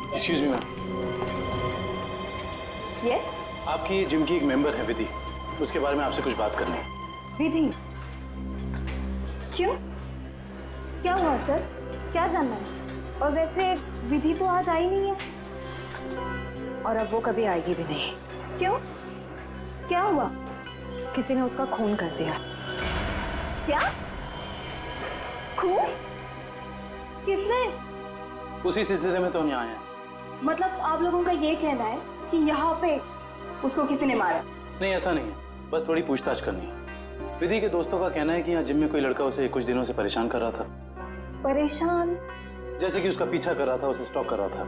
Excuse me ma'am. Yes. आपकी gym की एक मेंबर है विधि, उसके बारे में आपसे कुछ बात करनी है। विधि? क्यों? क्या हुआ सर? क्या जानना है? और वैसे विधि तो आज आई नहीं है। और अब वो कभी आएगी भी नहीं। क्यों? क्या हुआ? किसी ने उसका खून कर दिया। क्या? खून? किसने? उसी सिलसिले में तो हम यहाँ आए हैं। मतलब आप लोगों का ये कहना है कि यहाँ पे उसको किसी ने मारा? नहीं, ऐसा नहीं है, बस थोड़ी पूछताछ करनी है। विधि के दोस्तों का कहना है कि यहाँ जिम में कोई लड़का उसे कुछ दिनों से परेशान कर रहा था। परेशान? जैसे कि उसका पीछा कर रहा था, उसे स्टॉक कर रहा था।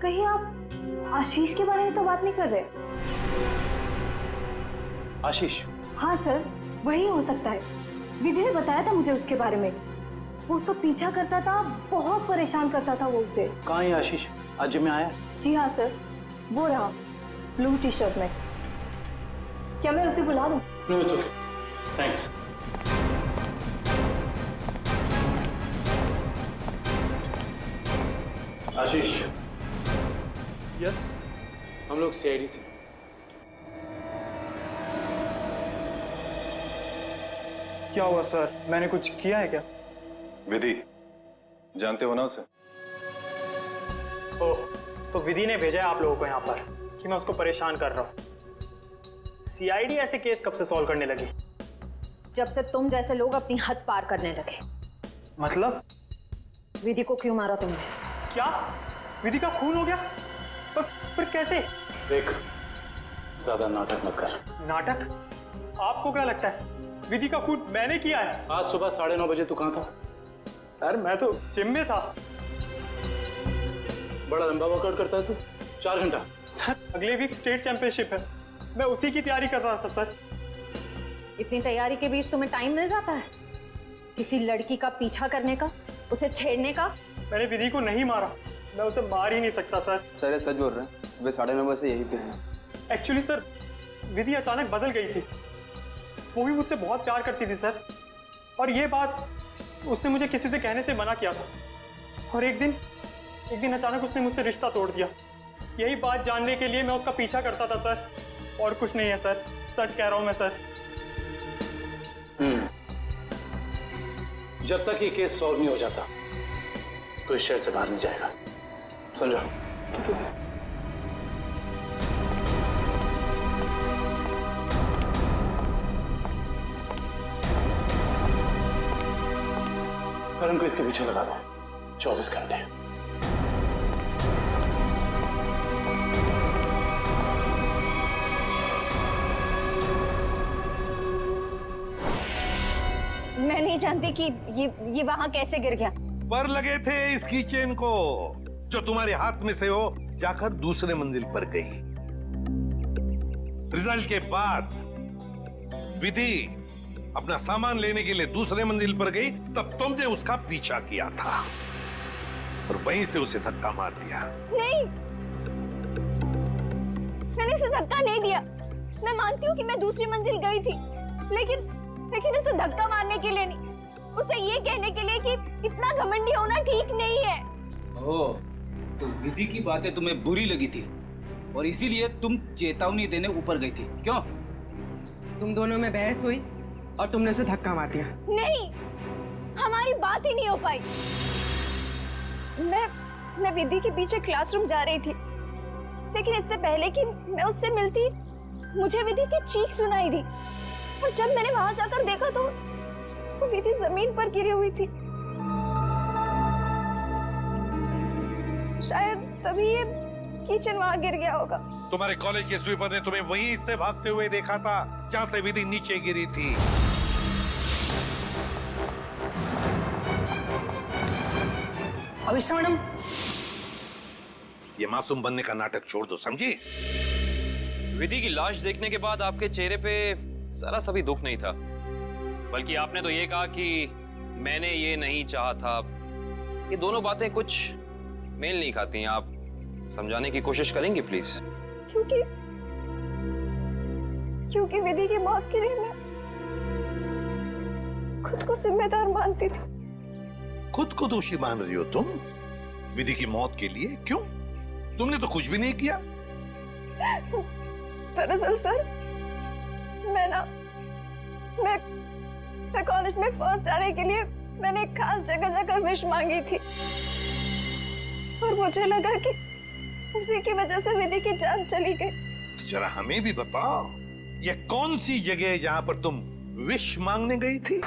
कहीं आप आशीष के बारे में तो बात नहीं कर रहे? आशीष? हाँ सर, वही हो सकता है। विधि ने बताया था मुझे उसके बारे में। वो उसका पीछा करता था, बहुत परेशान करता था वो उसे। कहाँ है आशीष? आज जिम में आया? जी हाँ सर, वो रहा ब्लू टी शर्ट में। क्या मैं उसे बुला दूं? No, it's okay, thanks. Ashish. Yes. हम लोग सीआईडी से। क्या हुआ सर? मैंने कुछ किया है क्या? विधि, जानते हो ना उसे? ओह, तो विधि ने भेजा है आप लोगों को यहाँ पर कि मैं उसको परेशान कर रहा हूँ। सीआईडी ऐसे केस कब से सॉल्व करने लगी? जब से तुम जैसे लोग अपनी हद पार करने लगे। मतलब? विधि को क्यों मारा तुमने? क्या? विधि का खून हो गया? पर कैसे? देख, ज्यादा नाटक मत कर। नाटक? आपको क्या लगता है विधि का खून मैंने किया है? आज सुबह 9:30 बजे तू कहाँ था? सर मैं तो जिम में था। बड़ा लंबा वर्कआउट करता है तू, 4 घंटा। सर अगले वीक स्टेट चैंपियनशिप है, मैं उसी की तैयारी कर रहा था सर। इतनी तैयारी के बीच तुम्हें टाइम मिल जाता है किसी लड़की का पीछा करने का, उसे छेड़ने का? मैंने विधि को नहीं मारा, मैं उसे मार ही नहीं सकता सर। सर ये सच बोल रहे हैं, सुबह 9:30 बजे से यही पे हैं। एक्चुअली सर विधि अचानक बदल गई थी। वो भी मुझसे बहुत प्यार करती थी सर, और ये बात उसने मुझे किसी से कहने से मना किया था। और एक दिन अचानक उसने मुझसे रिश्ता तोड़ दिया। यही बात जानने के लिए मैं उसका पीछा करता था सर, और कुछ नहीं है सर, सच कह रहा हूं मैं सर। जब तक ये केस सॉल्व नहीं हो जाता तो इस शहर से बाहर नहीं जाएगा, समझा? ठीक है सर। करण को इसके पीछे लगा दो 24 घंटे। मैं नहीं जानती कि ये वहां कैसे गिर गया। पर लगे थे इस कीचेन को जो तुम्हारे हाथ में से हो जाकर दूसरे मंजिल पर गई। रिजल्ट के बाद विधि अपना सामान लेने के लिए दूसरे मंजिल पर गई, तब तुमने उसका पीछा किया था और वहीं से उसे धक्का मार दिया। नहीं, मैंने उसे धक्का नहीं दिया। मैं मानती हूँ कि मैं दूसरी मंजिल गई थी, लेकिन उसे धक्का मारने के लिए नहीं, उसे ये कहने के लिए कि इतना घमंडी होना ठीक नहीं है। ओह, तो विधि की बातें तुम्हें बुरी लगी थी और इसीलिए तुम चेतावनी देने ऊपर गई थी, क्यों? तुम दोनों में बहस हुई और तुमने उसे धक्का मार दिया। नहीं, हमारी बात ही नहीं हो पाई। मैं विधि के पीछे क्लासरूम जा रही थी, लेकिन इससे पहले कि मैं उससे मिलती मुझे विधि की चीख सुनाई दी, और जब मैंने वहां जाकर देखा तो विधि जमीन पर गिरी हुई थी। शायद तभी ये किचन वहां गिर गया होगा। तुम्हारे कॉलेज के स्वीपर ने तुम्हें वहीं से भागते हुए देखा था जहां से विधि नीचे गिरी थी। अविष्टा मैडम, ये मासूम बनने का नाटक छोड़ दो, समझी? विधि की लाश देखने के बाद आपके चेहरे पे जरा सा भी दुख नहीं था, बल्कि आपने तो ये कहा कि मैंने ये नहीं चाहा था। ये दोनों बातें कुछ मेल नहीं खाती हैं। आप समझाने की कोशिश करेंगे प्लीज? क्योंकि विधि की मौत के लिए मैं खुद को जिम्मेदार मानती थी। खुद को दोषी मान रही हो तुम विधि की मौत के लिए? क्यों? तुमने तो कुछ भी नहीं किया। दरअसल सर, मैं कॉलेज में फर्स्ट आने के लिए मैंने एक खास जगह जाकर विश मांगी थी और मुझे लगा कि उसी की वजह से विधि की जान चली गई। तो जरा हमें भी बताओ, ये कौन सी जगह है जहां पर तुम विश मांगने गई थी?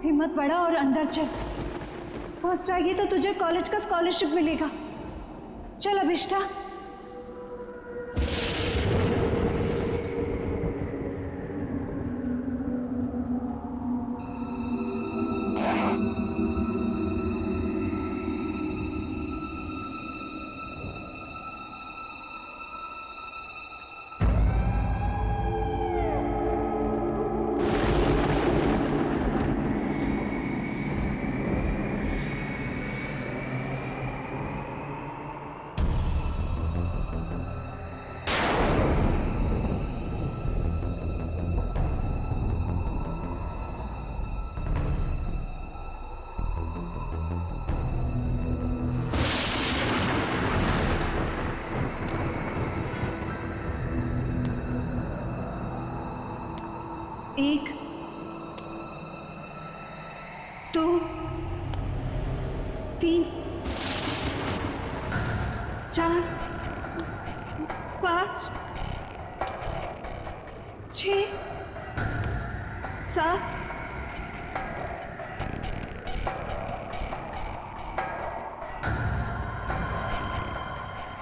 हिम्मत बढ़ा और अंदर चल। फर्स्ट आ गई तो तुझे कॉलेज का स्कॉलरशिप मिलेगा। चल अभिष्ठा। एक, दो, तीन, चार, पाँच, 6, 7,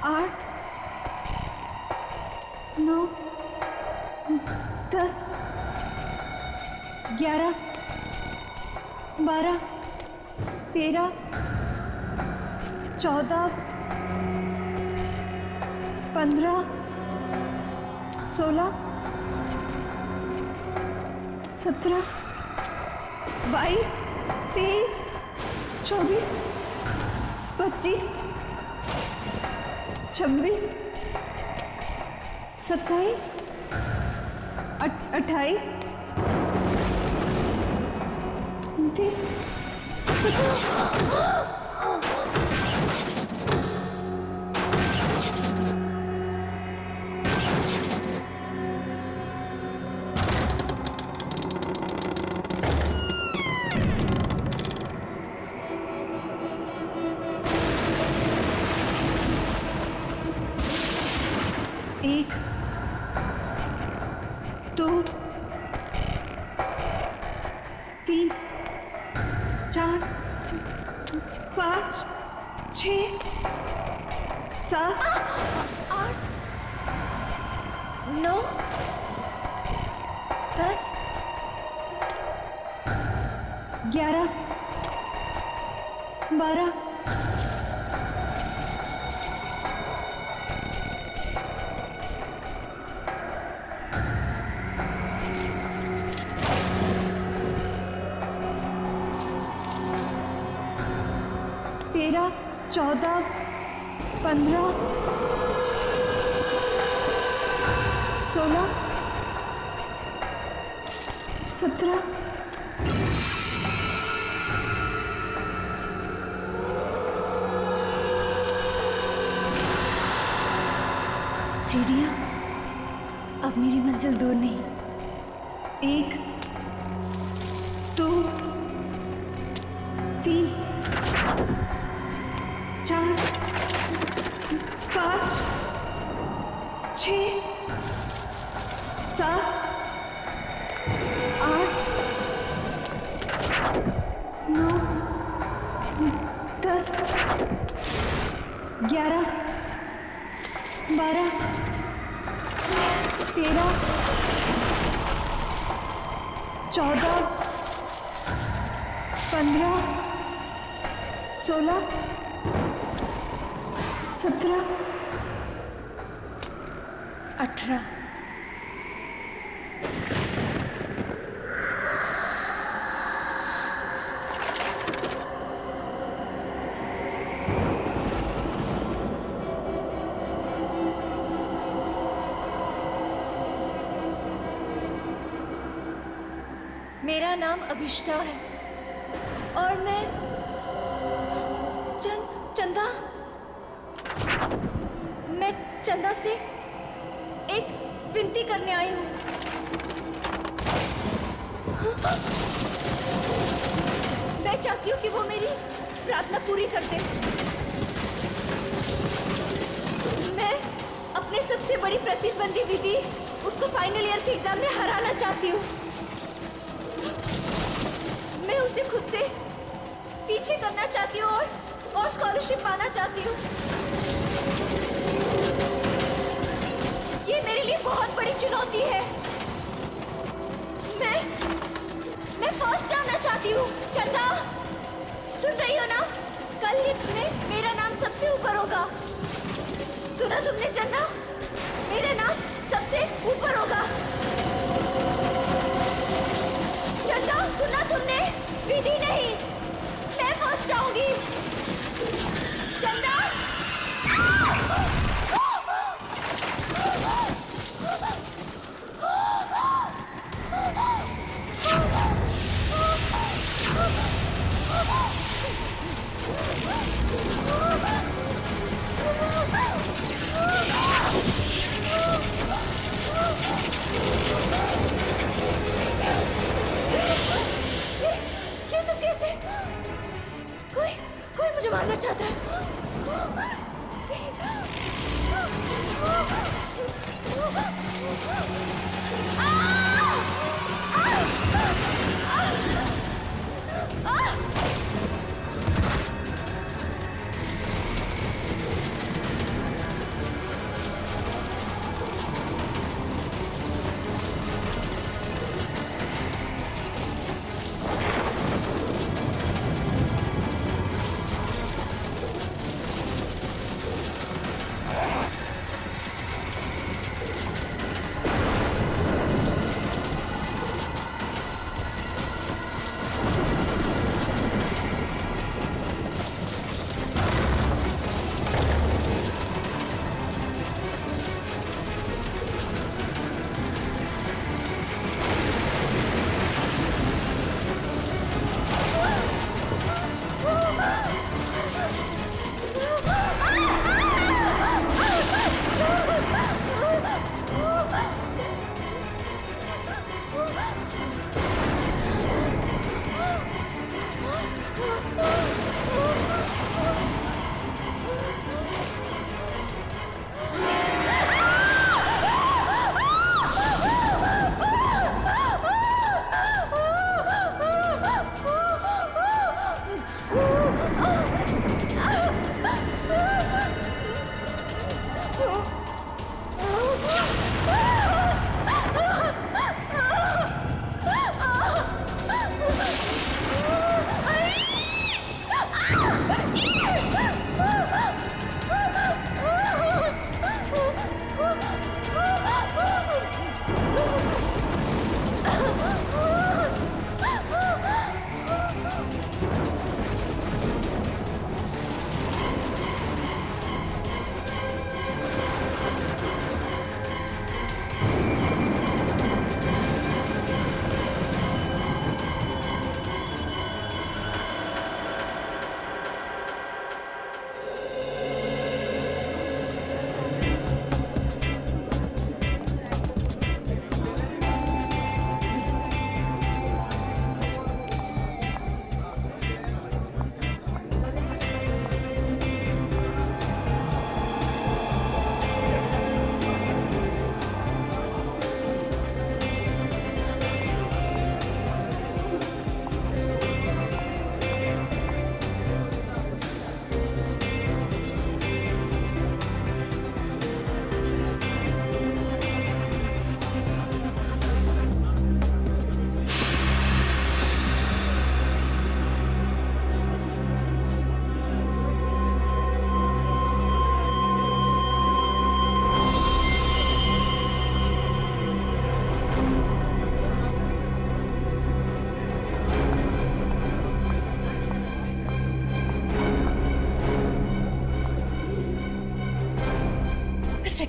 8, 9, 10 11 12 13 14 15 16 17 22 23 24 25 26 27 28 29 1 2 3 4 5 6 7 8 9 10 11 12 13 14 15 16 17 सीढ़ियाँ अब मेरी मंजिल दूर नहीं। 1 2 3 4 5 6 7 8 9 10 11 12 13 14 15 16 17 18 मेरा नाम अभिष्टा है और मैं चंदा मैं चंदा से एक विनती करने आई हूँ। मैं चाहती हूँ कि वो मेरी प्रार्थना पूरी कर दे। मैं अपने सबसे बड़ी प्रतिद्वंदी विधि उसको फाइनल ईयर के एग्जाम में हराना चाहती हूँ। मैं उसे खुद से पीछे करना चाहती हूँ और स्कॉलरशिप पाना चाहती हूँ। ये मेरे लिए बहुत बड़ी चुनौती है। मैं फर्स्ट आना चाहती हूँ। चंदा, सुन रही हो ना? कल लिस्ट में मेरा नाम सबसे ऊपर होगा। सुना तुमने चंदा? मेरा नाम सबसे ऊपर होगा। चंदा, सुना तुमने? विधि नहीं, मैं फर्स्ट आऊंगी। चंदा,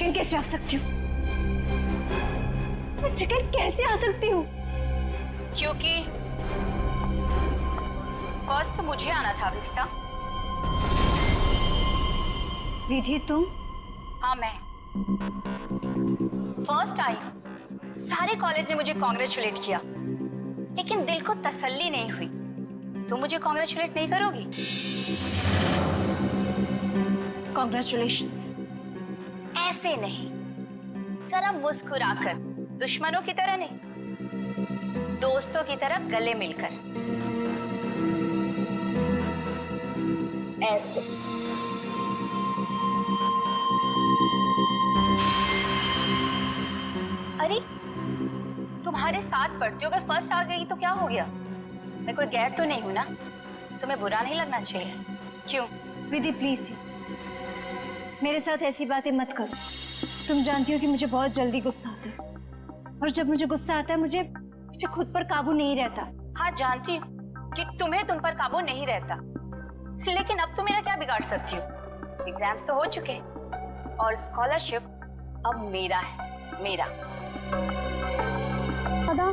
सेकंड कैसे आ सकती हूँ? मैं सेकंड कैसे आ सकती हूँ? क्योंकि फर्स्ट तो मुझे आना था अभिष्टा। विधि तुम? हाँ मैं फर्स्ट आई हूँ। सारे कॉलेज ने मुझे कॉन्ग्रेचुलेट किया, लेकिन दिल को तसल्ली नहीं हुई। तुम मुझे कॉन्ग्रेचुलेट नहीं करोगी? कॉन्ग्रेचुलेशंस। ऐसे नहीं, जरा मुस्कुराकर, दुश्मनों की तरह नहीं, दोस्तों की तरह गले मिलकर, ऐसे। अरे तुम्हारे साथ पढ़ती हो, अगर फर्स्ट आ गई तो क्या हो गया? मैं कोई गैर तो नहीं हूं ना? तुम्हें बुरा नहीं लगना चाहिए। क्यों? विधि प्लीज मेरे साथ ऐसी बातें मत करो। तुम जानती हो कि मुझे बहुत जल्दी गुस्सा आता है, और जब मुझे गुस्सा आता है मुझे खुद पर काबू नहीं रहता। हाँ जानती हूँ कि तुम्हें तुम पर काबू नहीं रहता, लेकिन अब तुम मेरा क्या बिगाड़ सकती हो? एग्जाम्स तो हो चुके और स्कॉलरशिप अब मेरा है, मेरा। दादा,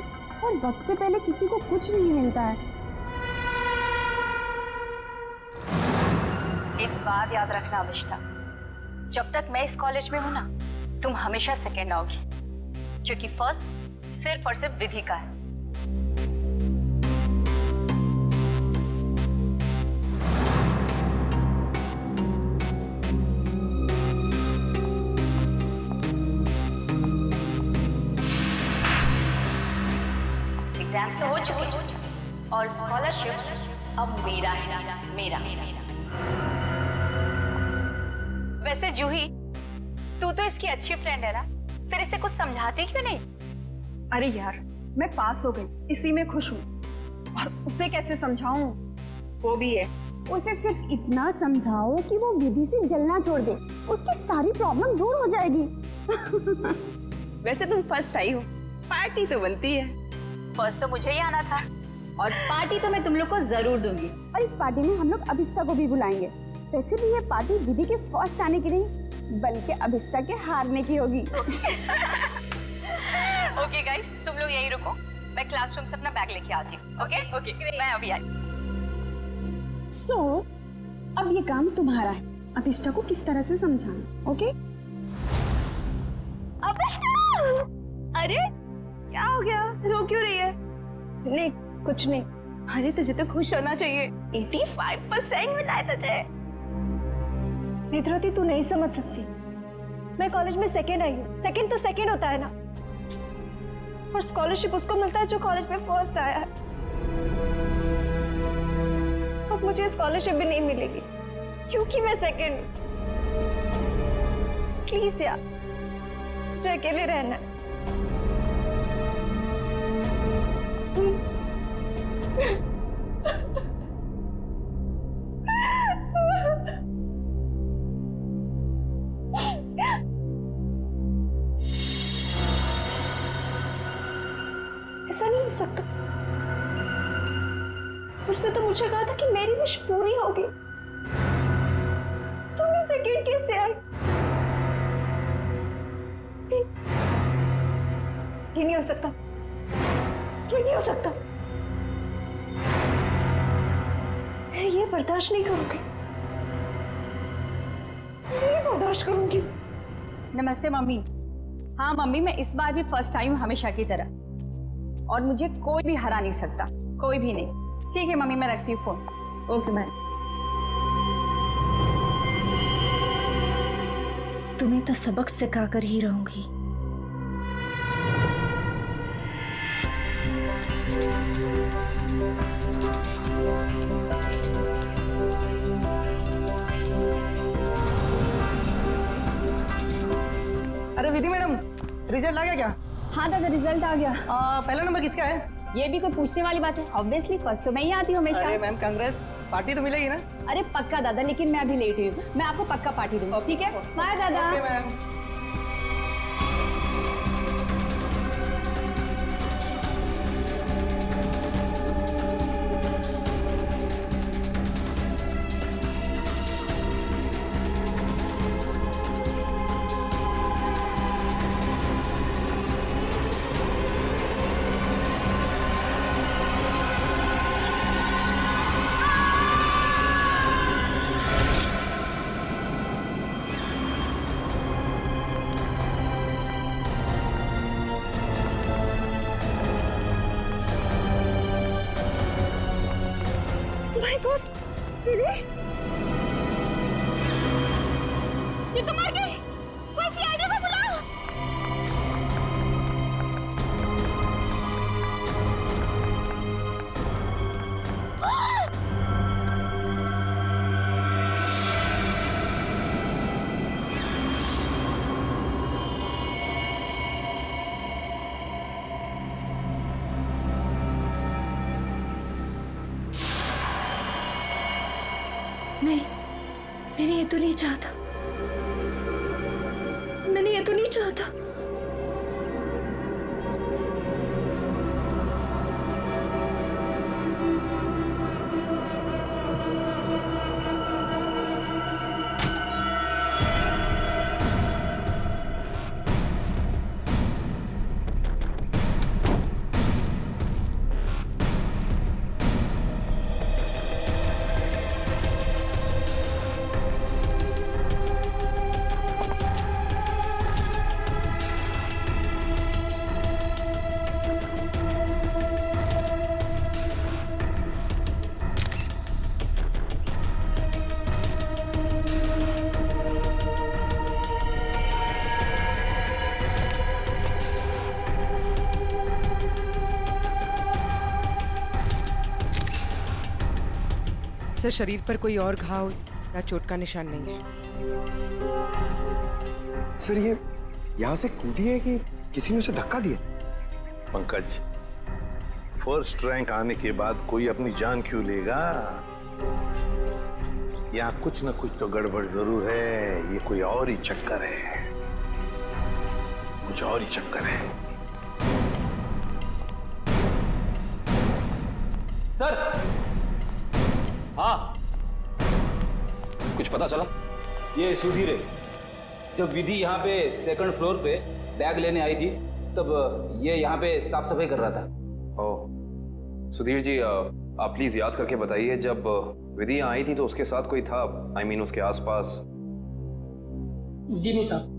और वक्त से पहले किसी को कुछ नहीं मिलता है। एक बात याद रखना अभिष्टा, जब तक मैं इस कॉलेज में हूं ना, तुम हमेशा सेकेंड आओगी, क्योंकि फर्स्ट सिर्फ और सिर्फ विधि का है। एग्जाम्स तो हो चुके और स्कॉलरशिप अब मेरा है, मेरा। वैसे जूही, तू तो इसकी अच्छी फ्रेंड है ना, फिर इसे कुछ समझाती क्यों नहीं? अरे यार, मैं पास हो गई, इसी में खुश हूँ, और उसे कैसे समझाऊं? वो भी है, उसे सिर्फ इतना समझाओ कि वो विधि से जलना छोड़ दे, उसकी सारी प्रॉब्लम दूर हो जाएगी। वैसे तुम फर्स्ट आई हो, पार्टी तो बनती है। फर्स्ट तो मुझे ही आना था, और पार्टी तो मैं तुम लोग को जरूर दूंगी। और इस पार्टी में हम लोग अभिष्टा को भी बुलाएंगे। वैसे भी ये पार्टी विधि के फर्स्ट आने की नहीं, बल्कि अभिष्टा के हारने की होगी। ओके गाइस, तुम लोग यही रुको, मैं क्लासरूम से अपना बैग लेके आती हूँ। ओके, मैं अभी आई। सो अब ये काम तुम्हारा है, अभिष्टा को किस तरह से समझाना। ओके? अभिष्टा! अरे क्या हो गया, रो क्यों रही है? नहीं कुछ नहीं। अरे तुझे तो खुश होना चाहिए, 85% मिला है तुझे। नेत्रावती, तू नहीं समझ सकती, मैं कॉलेज में सेकंड आई हूँ। सेकंड तो सेकंड होता है ना, और स्कॉलरशिप उसको मिलता है जो कॉलेज में फर्स्ट आया है। अब मुझे स्कॉलरशिप भी नहीं मिलेगी क्योंकि मैं सेकंड हूँ। प्लीज यार, मुझे अकेले रहना है। ऐसा नहीं हो सकता। उसने तो मुझे कहा था कि मेरी विश पूरी होगी। तुम ही सेकंड कैसे आई? ये नहीं हो सकता, ये नहीं हो सकता। मैं ये बर्दाश्त नहीं करूंगी, मैं ये बर्दाश्त करूंगी। नमस्ते मम्मी। हाँ मम्मी, मैं इस बार भी फर्स्ट आई हूँ हमेशा की तरह, और मुझे कोई भी हरा नहीं सकता, कोई भी नहीं। ठीक है मम्मी, मैं रखती हूँ फोन। Okay ma'am. तुम्हें तो सबक सिखा कर ही रहूंगी। अरे विधि मैडम, रिजल्ट आ गया क्या? हाँ दादा, रिजल्ट आ गया। पहला नंबर किसका है? ये भी कोई पूछने वाली बात है? ऑब्वियसली फर्स्ट तो मैं ही आती हूँ हमेशा। अरे मैम कांग्रेस, पार्टी तो मिलेगी ना? अरे पक्का दादा, लेकिन मैं अभी लेट हुई हूँ, मैं आपको पक्का पार्टी दूंगी। ठीक है, बाय दादा। Okay ma'am. विधि, ये तो मर गई। कोई सीआईडी को बुलाओ। नहीं, मैंने ये तो नहीं चाहता। मैंने ये तो नहीं चाहता। सर, शरीर पर कोई और घाव या चोट का निशान नहीं है। सर ये यहाँ से कूदी है कि किसी ने उसे धक्का दिया? पंकज, फर्स्ट रैंक आने के बाद कोई अपनी जान क्यों लेगा? यहाँ कुछ न कुछ तो गड़बड़ जरूर है। ये कोई और ही चक्कर है, कुछ और ही चक्कर है। सर, हाँ, कुछ पता चला? ये सुधीर है। जब विधि यहाँ पे सेकंड फ्लोर पे बैग लेने आई थी, तब ये यहाँ पे साफ सफाई कर रहा था। ओह, सुधीर जी, आप प्लीज याद करके बताइए, जब विधि यहाँ आई थी तो उसके साथ कोई था? I mean, उसके आसपास? जी नहीं साहब।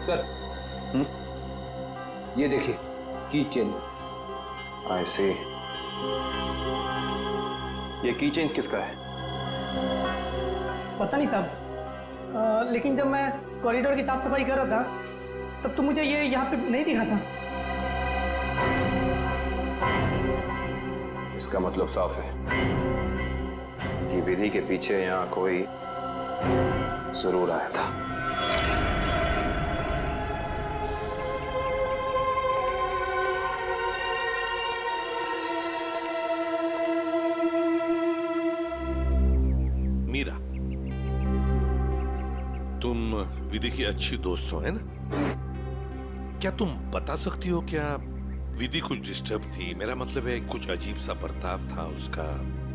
सर, ये देखिए, की चेन। I see। ये की चेन किसका है? पता नहीं साहब, लेकिन जब मैं कॉरिडोर की साफ सफाई कर रहा था तब तो मुझे ये यहाँ पे नहीं दिखा था। इसका मतलब साफ है कि विधि के पीछे यहाँ कोई जरूर आया था। मीरा, तुम विधि की अच्छी दोस्त हो, है ना? क्या तुम बता सकती हो क्या विधि कुछ डिस्टर्ब थी? मेरा मतलब है, कुछ अजीब सा बर्ताव था उसका,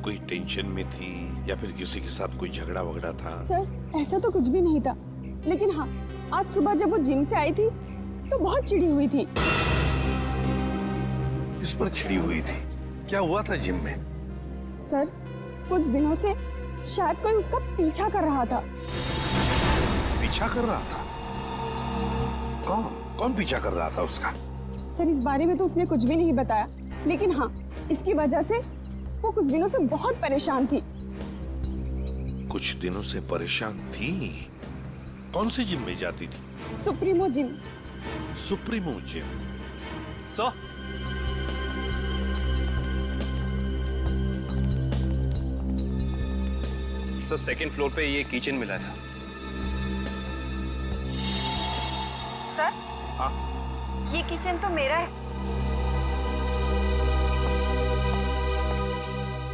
कोई टेंशन में थी या फिर किसी के साथ कोई झगड़ा वगड़ा था? सर, ऐसा तो कुछ भी नहीं था, लेकिन हाँ, आज सुबह जब वो जिम से आई थी तो बहुत चिढ़ी हुई थी। इस पर छिड़ी हुई थी? क्या हुआ था जिम में? सर, कुछ दिनों से शायद कोई उसका पीछा कर रहा था। पीछा कर रहा था? कौन पीछा कर रहा था उसका? सर, इस बारे में तो उसने कुछ भी नहीं बताया, लेकिन हाँ, इसकी वजह से वो कुछ दिनों से बहुत परेशान थी। कुछ दिनों से परेशान थी? कौन से जिम में जाती थी? Supremo gym. Supremo gym? Sir, second floor पे ये किचन मिला है सर। सर, हाँ? ये किचन तो मेरा है।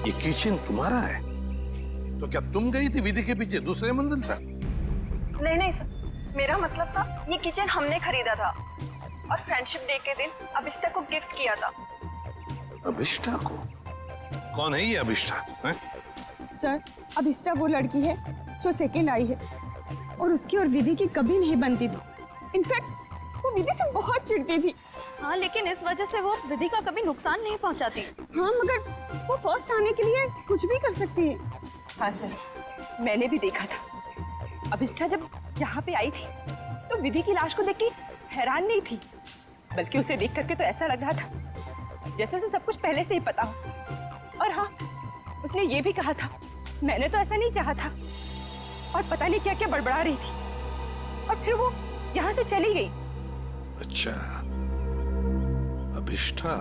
ये किचन तुम्हारा है? तो क्या तुम गई थी विधि के पीछे दूसरे मंजिल तक? नहीं सर, मेरा मतलब था ये किचन हमने खरीदा था और फ्रेंडशिप डे के दिन अभिष्टा को गिफ्ट किया था। अभिष्टा को? कौन है ये अभिष्टा? सर, अभिष्टा वो लड़की है जो सेकंड आई है, और उसकी और विधि की कभी नहीं बनती थी। इनफैक्ट वो विधि से बहुत चिढ़ती थी। हाँ, लेकिन इस वजह से वो विधि का कभी नुकसान नहीं पहुंचाती। हाँ, मगर वो फर्स्ट आने के लिए कुछ भी कर सकती है। हाँ सर, मैंने भी देखा था। अभिष्ठा जब यहाँ पे आई थी तो विधि की लाश को देख के हैरान नहीं थी, बल्कि उसे देख करके तो ऐसा लग रहा था जैसे उसे सब कुछ पहले से ही पता हो। और हाँ, उसने ये भी कहा था, मैंने तो ऐसा नहीं चाहा था, और पता नहीं क्या क्या बड़बड़ा रही थी, और फिर वो यहाँ से चली गई। अच्छा, अभिष्ठा।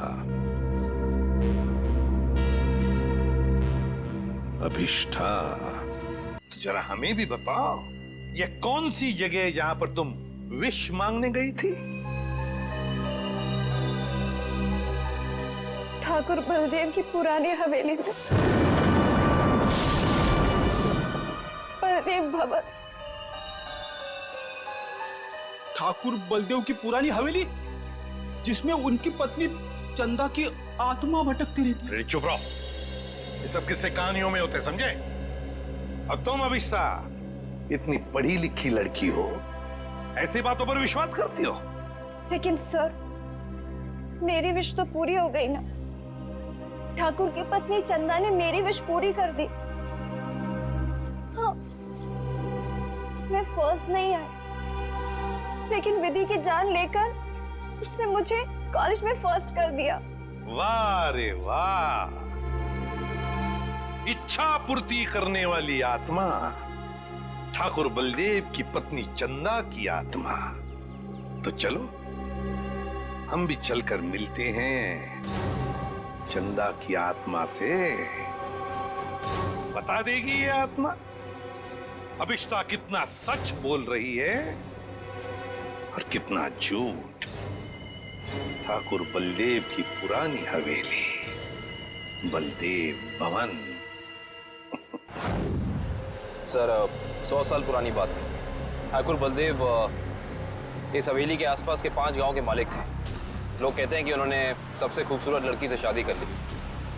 अभिष्ठा, तो जरा हमें भी बताओ, ये कौन सी जगह है जहां पर तुम विश मांगने गई थी? ठाकुर बलदेव की पुरानी हवेली में, बलदेव भवन। ठाकुर बलदेव की पुरानी हवेली, जिसमें उनकी पत्नी चंदा की आत्मा भटकती रहती। अरे चुप रहो, ये सब किस्से कहानियों में होते, समझे? और तुम अभिष्ठा इतनी पढ़ी लिखी लड़की हो, ऐसी बातों पर विश्वास करती हो? लेकिन सर, मेरी विश तो पूरी हो गई ना। ठाकुर की पत्नी चंदा ने मेरी विश पूरी कर दी। हाँ, मैं फर्स्ट नहीं आई, लेकिन विधि की जान लेकर उसने मुझे कॉलेज में फर्स्ट कर दिया। वाह रे वाह, इच्छा पूर्ति करने वाली आत्मा, ठाकुर बलदेव की पत्नी चंदा की आत्मा। तो चलो हम भी चलकर मिलते हैं चंदा की आत्मा से। बता देगी ये आत्मा अभिष्ठा कितना सच बोल रही है और कितना झूठ। ठाकुर बलदेव की पुरानी हवेली, बलदेव भवन। सर, 100 साल पुरानी बात है। ठाकुर बलदेव इस हवेली के आसपास के 5 गांव के मालिक थे। लोग कहते हैं कि उन्होंने सबसे खूबसूरत लड़की से शादी कर ली।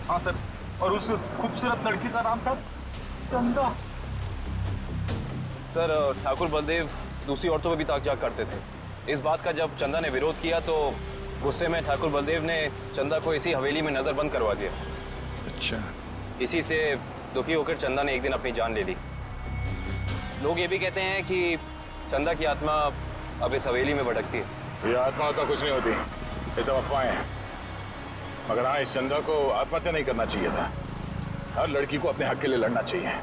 हाँ सर, और उस खूबसूरत लड़की का नाम था चंदा। सर, ठाकुर बलदेव दूसरी औरतों पर भी ताक झाक करते थे। इस बात का जब चंदा ने विरोध किया तो गुस्से में ठाकुर बलदेव ने चंदा को इसी हवेली में नजरबंद करवा दिया। अच्छा। इसी से दुखी होकर चंदा ने एक दिन अपनी जान ले ली। लोग ये भी कहते हैं कि चंदा की आत्मा अब इस हवेली में भटकती है। ये आत्मा तो कुछ नहीं होती, ये सब अफवाहें हैं। मगर हाँ, इस चंदा को आत्महत्या नहीं करना चाहिए था। हर लड़की को अपने हक के लिए लड़ना चाहिए।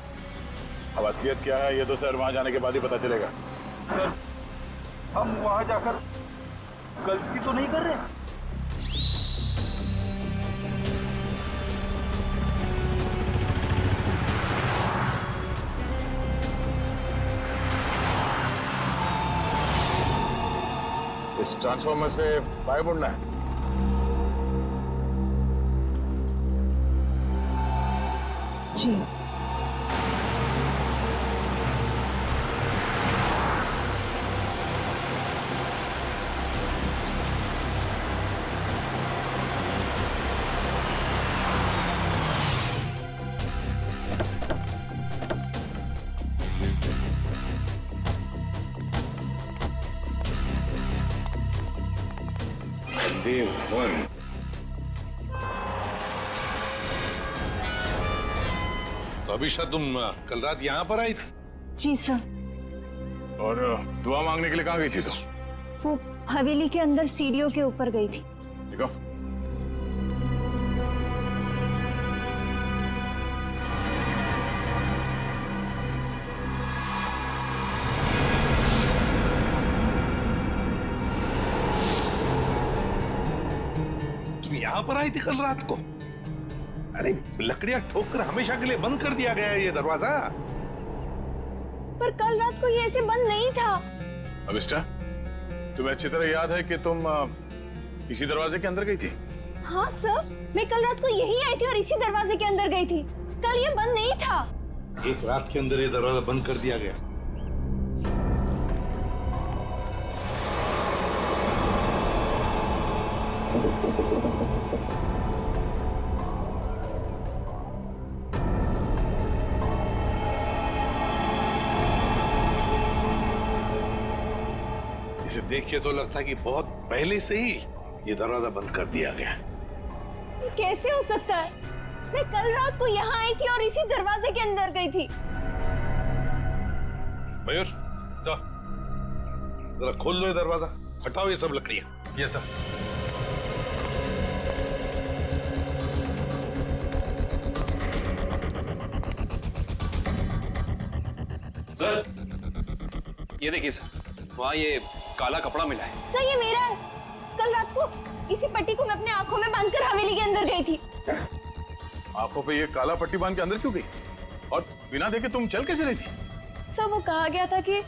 अब असलियत क्या है ये तो सर वहां जाने के बाद ही पता चलेगा। सर, हम वहां जाकर गलती तो नहीं कर रहे? इस ट्रांसफॉर्मर से बाहर मुड़ना है। जी। बलदेव भवन। तो अभिषा, तुम कल रात यहाँ पर आई थी? जी सर। और दुआ मांगने के लिए कहाँ गई थी तुम? वो हवेली के अंदर सीढ़ियों के ऊपर गई थी। देखो, तुम यहाँ पर आई थी कल रात को? अरे लकड़ियां ठोककर हमेशा के लिए बंद कर दिया गया है ये दरवाजा। पर कल रात को ये ऐसे बंद नहीं था। अभिष्ठा, तुम्हें अच्छी तरह याद है कि तुम इसी दरवाजे के अंदर गई थी? हाँ सर, मैं कल रात को यही आई थी और इसी दरवाजे के अंदर गई थी। कल ये बंद नहीं था। एक रात के अंदर ये दरवाजा बंद कर दिया गया। इसे देख के तो लगता है कि बहुत पहले से ही ये दरवाजा बंद कर दिया गया। ये कैसे हो सकता है? मैं कल रात को यहाँ आई थी और इसी दरवाजे के अंदर गई थी। मयूर सर। जरा खोल लो ये दरवाजा, हटाओ ये सब लकड़ियां। Yes sir. सर ये देखिए सर, वहाँ ये काला कपड़ा मिला है। सर ये मेरा है। कल रात को इसी पट्टी को मैं अपने आंखों में बांधकर हवेली के अंदर गई थी। आंखों पे ये काला पट्टी बांध के अंदर क्यों गई? और बिना देखे तुम चल कैसे रही थी? सर वो कहा गया था कि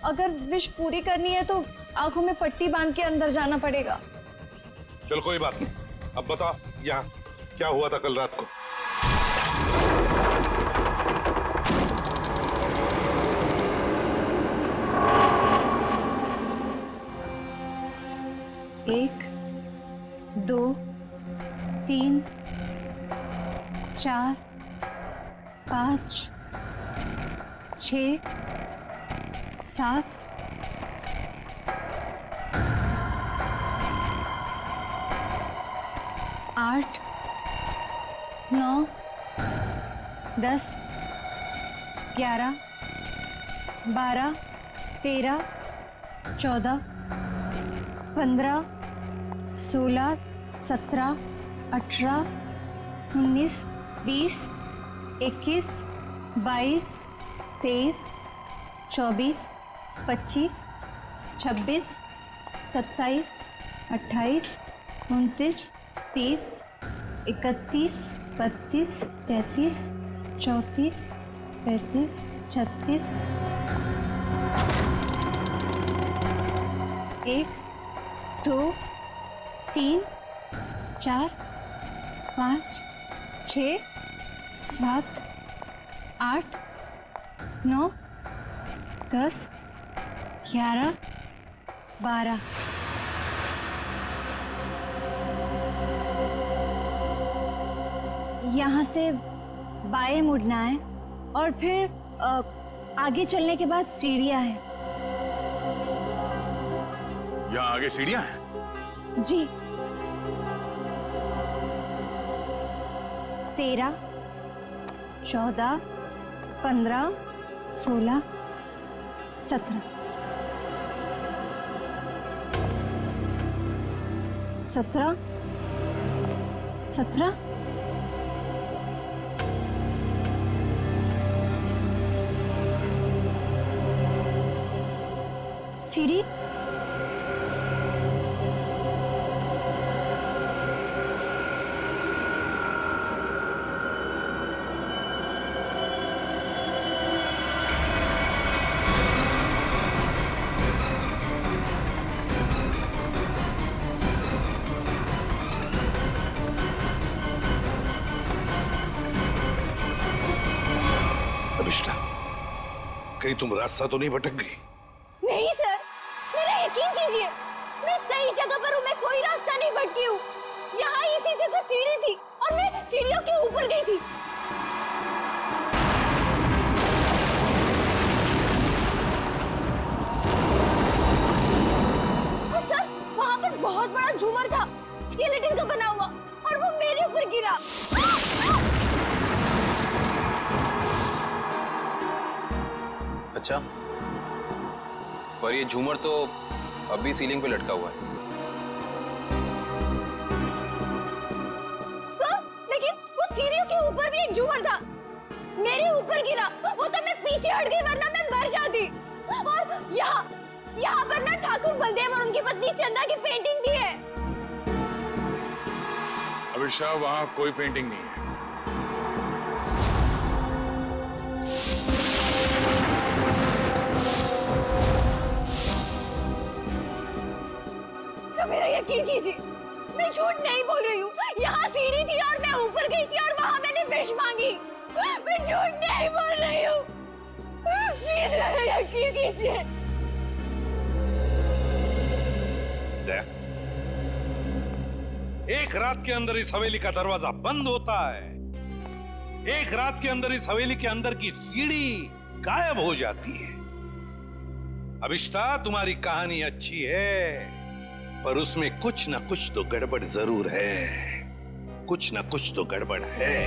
अगर विश पूरी करनी है तो आंखों में पट्टी बांध के अंदर जाना पड़ेगा। चल कोई बात नहीं, अब बता यहाँ क्या हुआ था कल रात को? एक, दो, तीन, चार, पाँच, 6, 7, 8, 9, 10, 11, 12, 13, 14, 15, 16, 17, 18, 19, 20, 21, 22, 23, 24, 25, 26, 27, 28, 29, 30, 31, 32, 33, 34, 35, 36, 1, 2, 3, 4, 5, 6, 7, 8, 9, 10, 11, 12। यहाँ से बाएं मुड़ना है और फिर आगे चलने के बाद सीढ़ियाँ हैं। यहाँ आगे सीढ़ियां हैं? जी। 13, 14, 15, 16, 17, 17, 17, सीढ़ी अभिष्टा, कहीं तुम रास्ता तो नहीं भटक गई? नहीं सर, मेरा यकीन कीजिए, मैं सही जगह पर हूँ। मैं कोई रास्ता नहीं भटकी हूँ। यहाँ इसी जगह सीढ़ी थी और मैं सीढ़ियों के ऊपर गई थी। और सर वहाँ पर बहुत बड़ा झूमर था, स्केलेटन का बना हुआ, और वो मेरे ऊपर गिरा। अच्छा, पर ये झूमर तो अभी सीलिंग पे लटका हुआ है। सर, लेकिन वो सीढ़ियों के ऊपर भी एक झूमर था, मेरे ऊपर गिरा। वो तो मैं पीछे हट गई, वरना मैं मर जाती। और यहाँ पर ना ठाकुर बलदेव और उनकी पत्नी चंदा की पेंटिंग भी है। अभिषा, वहां कोई पेंटिंग नहीं है। मेरा यकीन कीजिए, मैं झूठ नहीं बोल रही हूँ। यहाँ सीढ़ी थी और मैं ऊपर गई थी और वहाँ मैंने विश मांगी। मैं झूठ नहीं बोल रही हूँ। प्लीज मेरा यकीन कीजिए। एक रात के अंदर इस हवेली का दरवाजा बंद होता है, एक रात के अंदर इस हवेली के अंदर की सीढ़ी गायब हो जाती है। अभिष्ठा, तुम्हारी कहानी अच्छी है, पर उसमें कुछ ना कुछ तो गड़बड़ जरूर है। कुछ ना कुछ तो गड़बड़ है।